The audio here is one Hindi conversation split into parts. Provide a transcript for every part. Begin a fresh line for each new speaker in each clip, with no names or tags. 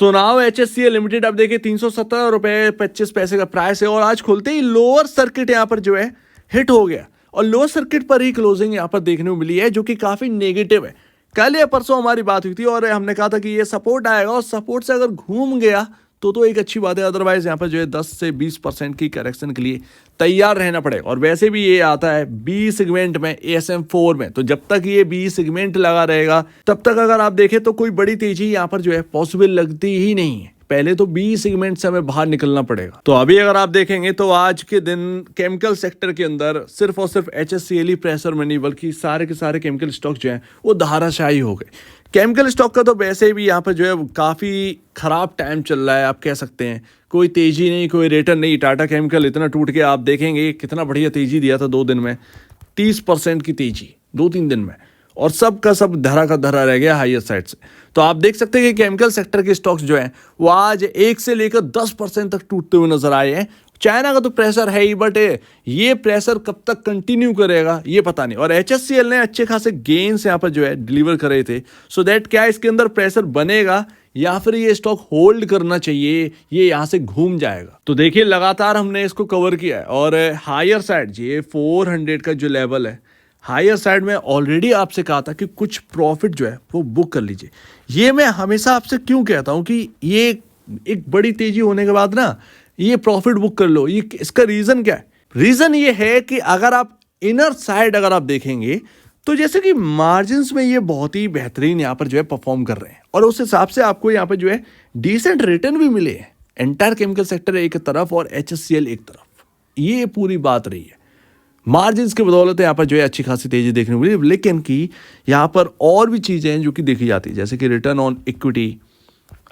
सो नाउ HSCL लिमिटेड अब देखिए 317 रुपये 25 पैसे का प्राइस है और आज खुलते ही लोअर सर्किट यहाँ पर जो है हिट हो गया और लोअर सर्किट पर ही क्लोजिंग यहाँ पर देखने को मिली है जो कि काफी नेगेटिव है। कल या परसों हमारी बात हुई थी और हमने कहा था कि ये सपोर्ट आएगा और सपोर्ट से अगर घूम गया तो एक अच्छी बात है, अदरवाइज यहाँ पर जो है 10 से 20% की करेक्शन के लिए तैयार रहना पड़ेगा। और वैसे भी ये आता है बी सेगमेंट में ASM4 में, तो जब तक ये बी सेगमेंट लगा रहेगा तब तक अगर आप देखें तो कोई बड़ी तेजी यहाँ पर जो है पॉसिबल लगती ही नहीं है। पहले तो बी सेगमेंट से हमें बाहर निकलना पड़ेगा। तो अभी अगर आप देखेंगे तो आज के दिन केमिकल सेक्टर के अंदर सिर्फ और सिर्फ HSCL ही प्रेशर में नहीं बल्कि सारे के सारे केमिकल स्टॉक जो हैं वो धाराशाही हो गए। केमिकल स्टॉक का तो वैसे भी यहाँ पर जो है काफ़ी ख़राब टाइम चल रहा है, आप कह सकते हैं। कोई तेज़ी नहीं, कोई रिटर्न नहीं। टाटा केमिकल इतना टूट के आप देखेंगे कितना बढ़िया तेज़ी दिया था 2 दिन में, 30% की तेज़ी 2-3 दिन में, और सब का सब धरा का धरा रह गया हाईएस्ट साइड से। तो आप देख सकते हैं कि केमिकल सेक्टर के स्टॉक्स जो हैं वो आज 1 से लेकर 10% तक टूटते हुए नजर आए हैं। चाइना का तो प्रेशर है ही, बट ये प्रेशर कब तक कंटिन्यू करेगा ये पता नहीं। और HSCL ने अच्छे खासे गेन्स यहाँ पर जो है डिलीवर करे थे। सो दैट क्या इसके अंदर प्रेशर बनेगा या फिर ये स्टॉक होल्ड करना चाहिए, ये यहाँ से घूम जाएगा। तो देखिए लगातार हमने इसको कवर किया है और हायर साइड ये 400 का जो लेवल है, हायर साइड में ऑलरेडी आपसे कहा था कि कुछ प्रॉफिट जो है वो बुक कर लीजिए। ये मैं हमेशा आपसे क्यों कहता हूँ कि ये एक बड़ी तेजी होने के बाद ना ये प्रॉफिट बुक कर लो। ये इसका रीजन क्या है? रीजन ये है कि अगर आप इनर साइड अगर आप देखेंगे तो जैसे कि मार्जिन्स में ये बहुत ही बेहतरीन यहाँ पर जो है परफॉर्म कर रहे हैं और उस हिसाब से आपको यहाँ पर जो है डिसेंट रिटर्न भी मिले हैं। एंटायर केमिकल सेक्टर एक तरफ और HSCL एक तरफ, ये पूरी बात रही है। मार्जिन्स की बदौलत यहाँ पर जो है अच्छी खासी तेजी देखने को मिली, लेकिन कि यहाँ पर और भी चीज़ें हैं जो कि देखी जाती है, जैसे कि रिटर्न ऑन इक्विटी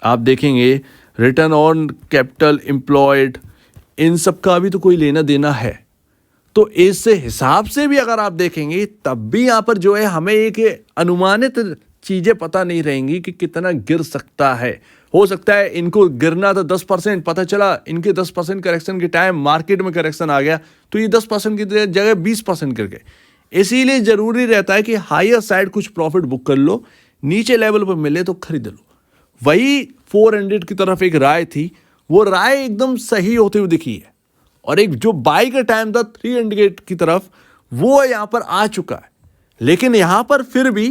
आप देखेंगे, रिटर्न ऑन कैपिटल एम्प्लॉयड, इन सब का भी तो कोई लेना देना है। तो इस हिसाब से भी अगर आप देखेंगे तब भी यहाँ पर जो है हमें एक अनुमानित चीज़ें पता नहीं रहेंगी कि कितना गिर सकता है। हो सकता है इनको गिरना था 10%, पता चला इनके 10% करेक्शन के टाइम मार्केट में करेक्शन आ गया तो ये 10% की जगह 20% गिर गए। इसीलिए ज़रूरी रहता है कि हायर साइड कुछ प्रॉफिट बुक कर लो, नीचे लेवल पर मिले तो खरीद लो। वही 400 की तरफ एक राय थी, वो राय एकदम सही होते हुए दिखी है। और एक जो बाई का टाइम था 300 की तरफ, वो यहाँ पर आ चुका है। लेकिन यहाँ पर फिर भी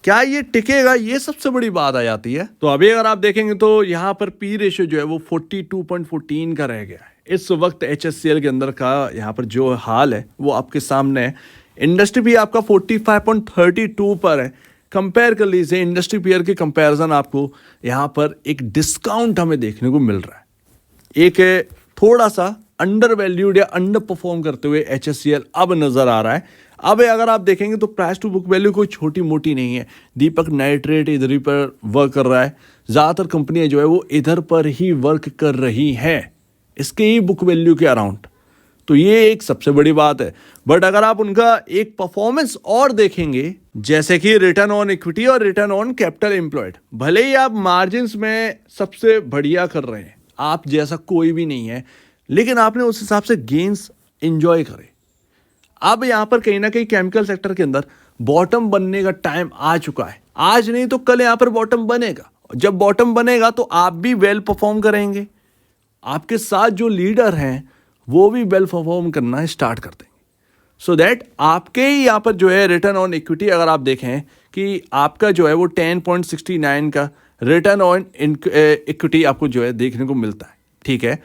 क्या ये टिकेगा, ये सबसे बड़ी बात आ जाती है। तो अभी अगर आप देखेंगे तो यहाँ पर पी रेशियो जो है वो 42.14 का रह गया है इस वक्त HSCL के अंदर का। यहाँ पर जो हाल है वो आपके सामने है। इंडस्ट्री भी आपका 45.32 पर है। कंपेयर कर लीजिए इंडस्ट्री पीयर के कंपैरिजन, आपको यहाँ पर एक डिस्काउंट हमें देखने को मिल रहा है। एक थोड़ा सा अंडर वैल्यूड या अंडर परफॉर्म करते हुए HSCL अब नजर आ रहा है। अब अगर आप देखेंगे तो प्राइस टू बुक वैल्यू कोई छोटी मोटी नहीं है। दीपक नाइट्रेट इधर ही पर वर्क कर रहा है, ज़्यादातर कंपनियां जो है वो इधर पर ही वर्क कर रही हैं, इसके ही बुक वैल्यू के अराउंड। तो ये एक सबसे बड़ी बात है। बट अगर आप उनका एक परफॉर्मेंस और देखेंगे, जैसे कि रिटर्न ऑन इक्विटी और रिटर्न ऑन कैपिटल एम्प्लॉयड, भले ही आप मार्जिन्स में सबसे बढ़िया कर रहे हैं, आप जैसा कोई भी नहीं है, लेकिन आपने उस हिसाब से गेन्स एंजॉय करे। अब यहाँ पर कहीं ना कहीं केमिकल सेक्टर के अंदर बॉटम बनने का टाइम आ चुका है। आज नहीं तो कल यहाँ पर बॉटम बनेगा। जब बॉटम बनेगा तो आप भी वेल परफॉर्म करेंगे, आपके साथ जो लीडर हैं वो भी वेल परफॉर्म करना स्टार्ट कर देंगे। सो दैट आपके ही यहाँ पर जो है रिटर्न ऑन इक्विटी अगर आप देखें कि आपका जो है वो 10.69 का रिटर्न ऑन इक्विटी आपको जो है देखने को मिलता है। ठीक है,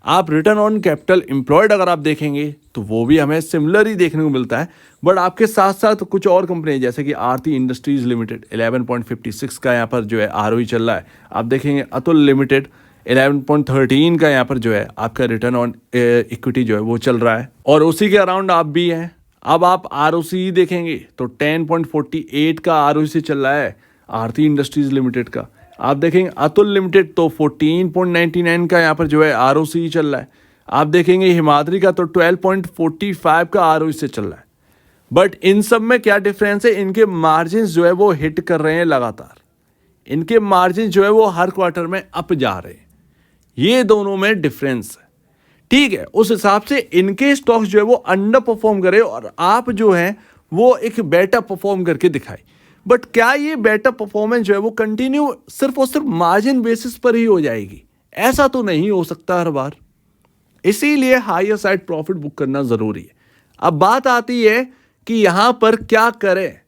आप रिटर्न ऑन कैपिटल एम्प्लॉयड अगर आप देखेंगे तो वो भी हमें सिमिलर ही देखने को मिलता है। बट आपके साथ साथ कुछ और कंपनी जैसे कि आरती इंडस्ट्रीज लिमिटेड 11.56 का यहाँ पर जो है ROE चल रहा है। आप देखेंगे अतुल लिमिटेड 11.13 का यहाँ पर जो है आपका रिटर्न ऑन इक्विटी जो है वो चल रहा है और उसी के अराउंड आप भी हैं। अब आप ROCE देखेंगे तो 10.48 का ROCE चल रहा है आरती इंडस्ट्रीज लिमिटेड का। आप देखेंगे अतुल लिमिटेड तो 14.99 का यहाँ पर जो है ROCE चल रहा है। आप देखेंगे हिमाद्री का तो 12.45 का ROCE चल रहा है। बट इन सब में क्या डिफरेंस है, इनके मार्जिन जो है वो हिट कर रहे हैं लगातार, इनके मार्जिन जो है वो हर क्वार्टर में अप जा रहे हैं। ये दोनों में डिफरेंस है। ठीक है, उस हिसाब से इनके स्टॉक्स जो है वो अंडर परफॉर्म करे और आप जो है वो एक बेटर परफॉर्म करके दिखाए। बट क्या ये बेटर परफॉर्मेंस जो है वो कंटिन्यू सिर्फ और सिर्फ मार्जिन बेसिस पर ही हो जाएगी? ऐसा तो नहीं हो सकता हर बार। इसीलिए हायर साइड प्रॉफिट बुक करना जरूरी है। अब बात आती है कि यहां पर क्या करें।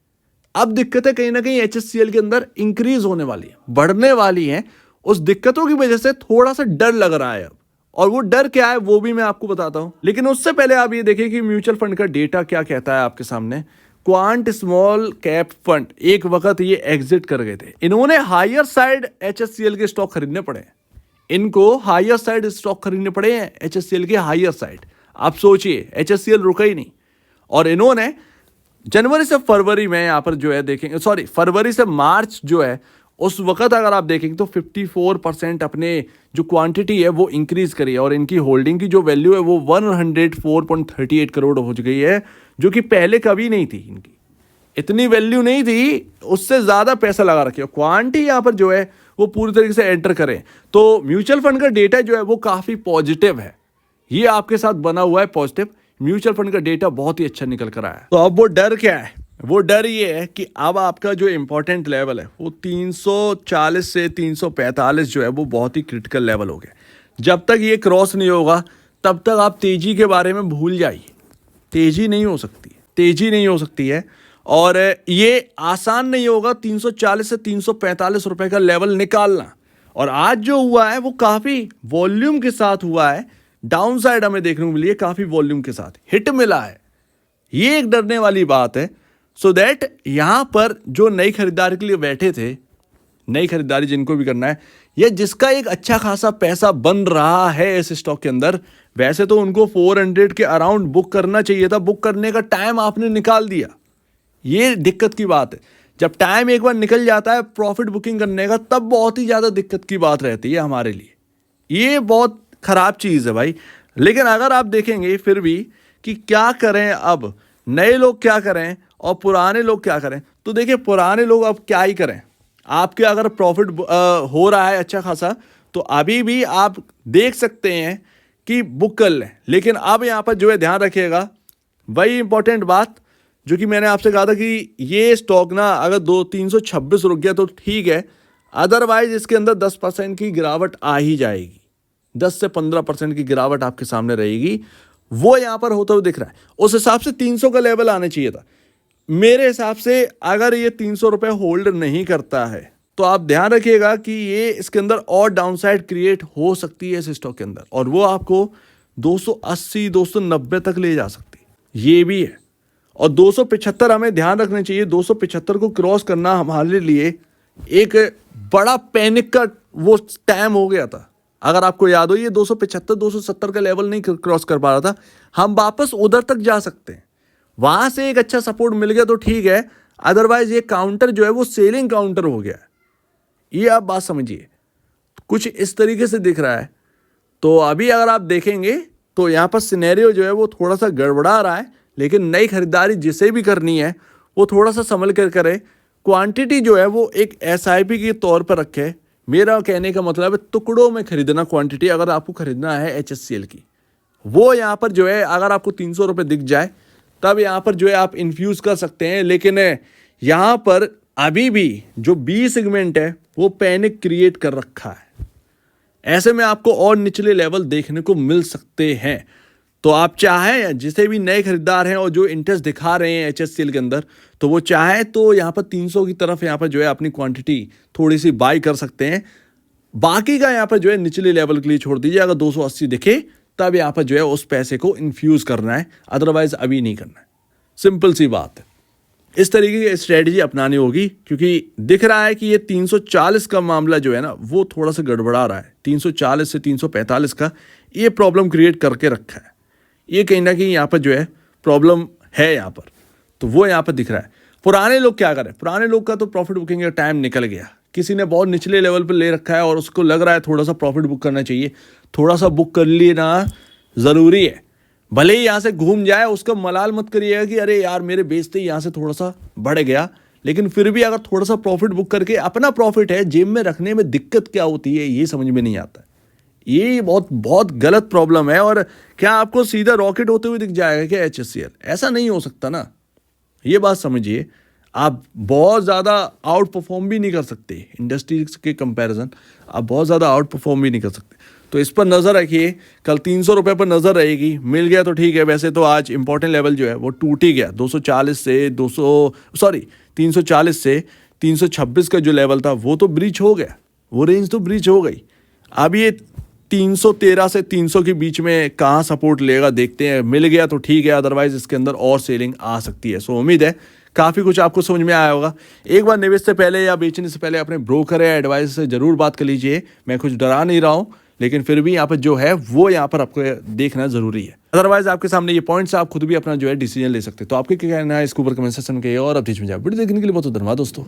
अब दिक्कतें कहीं ना कहीं HSCL के अंदर इंक्रीज होने वाली है, बढ़ने वाली हैं। उस दिक्कतों की वजह से थोड़ा सा डर लग रहा है अब, और वो डर क्या है वो भी मैं आपको बताता हूं। लेकिन उससे पहले आप ये देखिए कि म्यूचुअल फंड का डेटा क्या कहता है आपके सामने। क्वांट स्मॉल कैप फंड एक वक्त ये एग्जिट कर गए थे। इन्होंने हायर साइड HSCL के स्टॉक खरीदने पड़े। इनको हायर साइड स्टॉक खरीदने पड़े हैं HSCL के हायर साइड। आप सोचिए, HSCL रुका ही नहीं। और इन्होंने जनवरी से फरवरी में यहां पर जो है देखेंगे, सॉरी फरवरी से मार्च जो है उस वक्त अगर आप देखेंगे तो 54% अपने जो क्वांटिटी है वो इंक्रीज करी है। और इनकी होल्डिंग की जो वैल्यू है वो 104.38 करोड़ हो गई है, जो कि पहले कभी नहीं थी। इनकी इतनी वैल्यू नहीं थी, उससे ज्यादा पैसा लगा रखे। क्वांटिटी यहां पर जो है वो पूरी तरीके से एंटर करें तो म्यूचुअल फंड का डेटा जो है वो काफी पॉजिटिव है। ये आपके साथ बना हुआ है पॉजिटिव। म्यूचुअल फंड का डेटा बहुत ही अच्छा निकल कर आया है। तो अब वो डर क्या है? वो डर ये है कि अब आपका जो इंपॉर्टेंट लेवल है वो 340 से 345 जो है वो बहुत ही क्रिटिकल लेवल हो गया। जब तक ये क्रॉस नहीं होगा तब तक आप तेजी के बारे में भूल जाइए। तेजी नहीं हो सकती, तेजी नहीं हो सकती है। और ये आसान नहीं होगा 340 से 345 रुपए का लेवल निकालना। और आज जो हुआ है वो काफी वॉल्यूम के साथ हुआ है। डाउन साइड हमें देखने को मिली है, काफी वॉल्यूम के साथ हिट मिला है। ये एक डरने वाली बात है। सो दैट यहां पर जो नई खरीदारी के लिए बैठे थे, नई खरीदारी जिनको भी करना है, या जिसका एक अच्छा खासा पैसा बन रहा है इस स्टॉक के अंदर, वैसे तो उनको 400 के अराउंड बुक करना चाहिए था। बुक करने का टाइम आपने निकाल दिया। ये दिक्कत की बात है। जब टाइम एक बार निकल जाता है प्रॉफिट बुकिंग करने का, तब बहुत ही ज्यादा दिक्कत की बात रहती है हमारे लिए। ये बहुत खराब चीज है भाई। लेकिन अगर आप देखेंगे फिर भी कि क्या करें, अब नए लोग क्या करें और पुराने लोग क्या करें, तो देखिए पुराने लोग अब क्या ही करें। आपके अगर प्रॉफिट हो रहा है अच्छा खासा, तो अभी भी आप देख सकते हैं कि बुक कर लें। लेकिन अब यहां पर जो है ध्यान रखिएगा, वही इंपॉर्टेंट बात जो कि मैंने आपसे कहा था कि ये स्टॉक ना अगर 326 रुक गया तो ठीक है, अदरवाइज इसके अंदर 10% की गिरावट आ ही जाएगी। 10 से 15% की गिरावट आपके सामने रहेगी। वो यहां पर होता हुआ दिख रहा है। उस हिसाब से 300 का लेवल आना चाहिए था मेरे हिसाब से। अगर ये 300 रुपए होल्ड नहीं करता है तो आप ध्यान रखिएगा कि ये इसके अंदर और डाउनसाइड क्रिएट हो सकती है इस स्टॉक के अंदर, और वो आपको 280 290 तक ले जा सकती है। ये भी है। और 275 हमें ध्यान रखना चाहिए। 275 को क्रॉस करना हमारे लिए एक बड़ा पैनिक का वो टाइम हो गया था। अगर आपको याद हो, ये 275 270 का लेवल नहीं क्रॉस कर पा रहा था। हम वापस उधर तक जा सकते हैं। वहां से एक अच्छा सपोर्ट मिल गया तो ठीक है, अदरवाइज ये काउंटर जो है वो सेलिंग काउंटर हो गया। ये आप बात समझिए, कुछ इस तरीके से दिख रहा है। तो अभी अगर आप देखेंगे तो यहां पर सिनेरियो जो है वो थोड़ा सा गड़बड़ा रहा है। लेकिन नई खरीदारी जिसे भी करनी है वो थोड़ा सा संभल कर करे। क्वांटिटी जो है वो एक SIP के तौर पर रखे। मेरा कहने का मतलब है टुकड़ों में खरीदना क्वांटिटी, अगर आपको खरीदना है HSCL की। वो यहाँ पर जो है अगर आपको 300 रुपये दिख जाए तब यहाँ पर जो है आप इन्फ्यूज़ कर सकते हैं। लेकिन यहाँ पर अभी भी जो B सेगमेंट है वो पैनिक क्रिएट कर रखा है। ऐसे में आपको और निचले लेवल देखने को मिल सकते हैं। तो आप चाहें, जिसे भी नए खरीदार हैं और जो इंटरेस्ट दिखा रहे हैं HSCL के अंदर, तो वो चाहें तो यहाँ पर 300 की तरफ यहाँ पर जो है अपनी क्वांटिटी थोड़ी सी बाई कर सकते हैं। बाकी का यहाँ पर जो है निचले लेवल के लिए छोड़ दीजिए। अगर 280 दिखे तब यहाँ पर जो है उस पैसे को इन्फ्यूज करना है, अदरवाइज अभी नहीं करना है। सिंपल सी बात है। इस तरीके की स्ट्रेटजी अपनानी होगी, क्योंकि दिख रहा है कि ये 340 का मामला जो है ना वो थोड़ा सा गड़बड़ा रहा है। 340 से 345 का ये प्रॉब्लम क्रिएट करके रखा है। ये कहीं ना कहीं यहाँ पर जो है प्रॉब्लम है यहाँ पर, तो वो यहाँ पर दिख रहा है। पुराने लोग क्या करें? पुराने लोग का तो प्रॉफिट बुकिंग का टाइम निकल गया। किसी ने बहुत निचले लेवल पर ले रखा है और उसको लग रहा है थोड़ा सा प्रॉफिट बुक करना चाहिए, थोड़ा सा बुक कर लेना ज़रूरी है। भले ही यहाँ से घूम जाए, उसका मलाल मत करिएगा कि अरे यार मेरे बेचते ही यहाँ से थोड़ा सा बढ़ गया। लेकिन फिर भी अगर थोड़ा सा प्रॉफिट बुक करके अपना प्रॉफिट है जेब में रखने में दिक्कत क्या होती है ये समझ में नहीं आता। ये बहुत बहुत गलत प्रॉब्लम है। और क्या आपको सीधा रॉकेट होते हुए दिख जाएगा क्या HSCL? ऐसा नहीं हो सकता ना, ये बात समझिए। आप बहुत ज़्यादा आउट परफॉर्म भी नहीं कर सकते इंडस्ट्री के कंपैरिजन, आप बहुत ज़्यादा आउट परफॉर्म भी नहीं कर सकते। तो इस पर नज़र रखिए, कल 300 रुपये पर नज़र रहेगी। मिल गया तो ठीक है, वैसे तो आज इंपॉर्टेंट लेवल जो है वो टूट ही गया। 240 से 340 से 326 का जो लेवल था वो तो ब्रीच हो गया, वो रेंज तो ब्रीच हो गई। अब ये 313 से 300 के बीच में कहाँ सपोर्ट लेगा देखते हैं। मिल गया तो ठीक है, अदरवाइज इसके अंदर और सेलिंग आ सकती है। सो उम्मीद है काफ़ी कुछ आपको समझ में आया होगा। एक बार निवेश से पहले या बेचने से पहले अपने ब्रोकर या एडवाइजर से ज़रूर बात कर लीजिए। मैं कुछ डरा नहीं रहा हूँ, लेकिन फिर भी यहाँ पर जो है वो यहाँ पर आपको देखना ज़रूरी है। अदरवाइज आपके सामने ये पॉइंट्स आप खुद भी अपना जो है डिसीजन ले सकते हैं। तो आपके क्या कहना है इसके ऊपर कमेंट सेक्शन में कहिए। और अब बीच में जाए वीडियो देखने के लिए बहुत धन्यवाद दोस्तों।